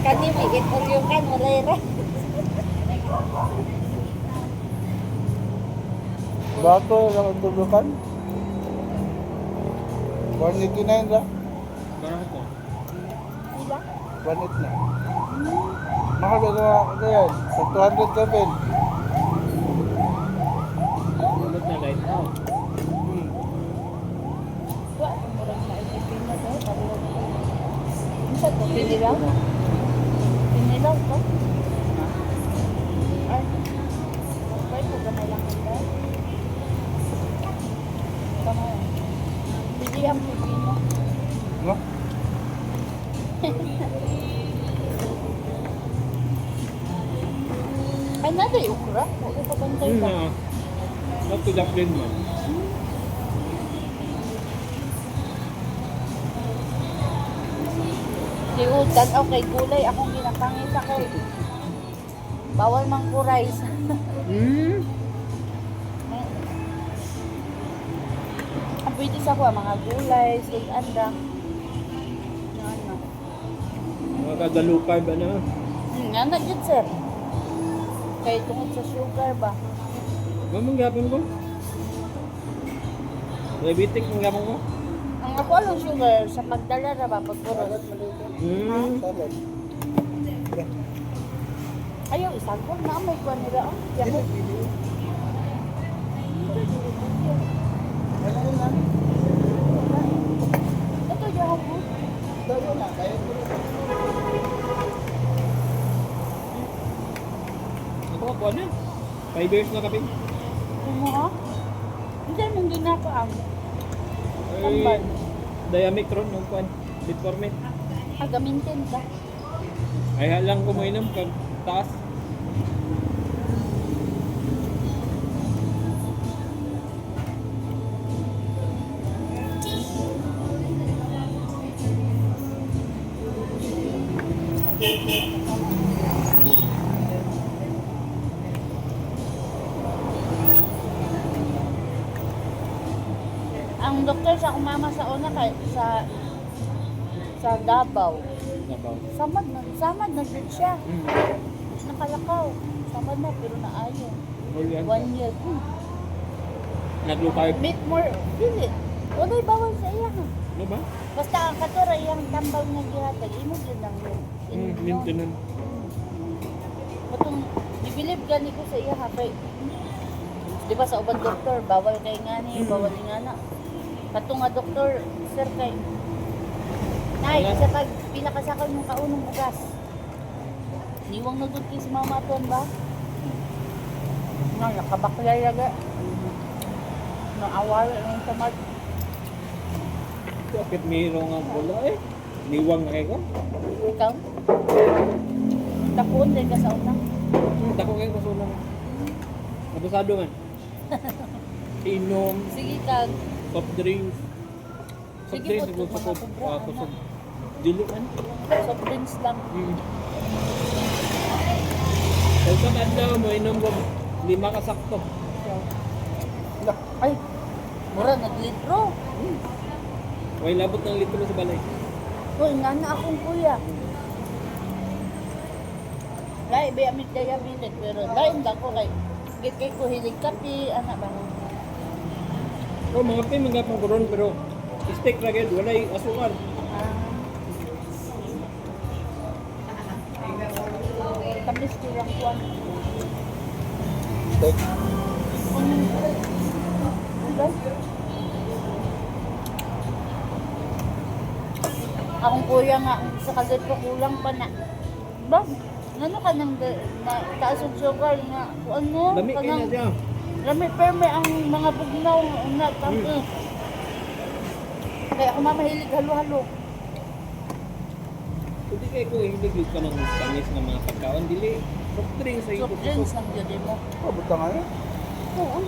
Kani bigit yung kan mulera. Bato lang ang tulukan. 189 ra. Parang ko. Ila. 189 na. Mahal ba na ito yan? Sa 207. Ulot na light out. Wa murang na ipin na to. Isa to pinilaw. Pinilaw to. Ay. Pwede ko na lang ito. Tama. Bili ang pipino. No? Ay, nada yung ukra. Huwag ko pabantay ba? Nagtudak din mo. Di utan, okay, gulay. Akong ginapangita kay bawal mang kuray. Ang pwede sa ko, mga gulay, sudan lang. Ano? Mga kagalupay ba na? Nga dyan, sir. Kaya tungkol sa sugar ba? Mamang gapon ko. Diabetic ang gapon ko. Ang ako alam sugar, sa pagdala na ba, pagpuros. Salad. Ayaw, isang ko na may kuha nila. Yan mo. Ito, yaw ko. Ito ako ano? 5 years na kaping. Ano ha? Hindi, hindi na ako ang. Ay, Tambal. Diamicron ng kuan. Bitformate. Agamintin ka. Ay halang ko mo inom kag taas. Ang doktor sa umama sa una kay sa Davao. Nabaw. Samad na din siya. Nakalakaw. Samad na pero naayo. All yan. 1 year. Naglupay. Make more. Dili. Walay bawal sa iya ha. Ano ba? Basta ang katura iyang tambal nga gihatag imo gyud lang yun. Maintenance. Matong i-believe gani ko sa iya ha kay di ba sa ubang doktor bawal kay ngani, bawal nga na. Katong nga doktor sir kay nay sa pag pinakasakaw yung kaunong bugas. Niwang nagud kay si mama ton ba? Nga nakabaklay laga. Nang awal ng tamad. Bakit mayroong ang pula eh? Niwang na ko. Ikaw? Tapuon din ka sa una. Dako kayo kasunan. Abusado man. Inom, Sige kag. soft drinks. Soft Sige drinks, po, siguro mga sa kubra, kusog. Dili man. Soft drinks lang. Kung sa adlaw mo, inom ko 5 kasakto. Ay, mura naglitro. Way labot ng litro sa balay. Uy, nga na akong kuya. Lai, be amit diabetes, pero lain lang ko kay git kay ko hilig kape, anak ba? Oh, mga pay mga pang koron pero steak ra gyud walay asukal. Tamis ko lang kuan. Steak. Akong kuya nga, sa kagat ko kulang pa na. Ba? Ano ka nang na taas ang sugar nga? Ano? Lami kay na siya. Lami perme ang mga bugnaw na tamis. Kaya ako mamahilig halo-halo. Hindi kay ko hindi ka ng tamis ng mga pagkaon dili. Soft drinks ay Soft drinks lang yun mo. Oh, buta nga yun. Oo.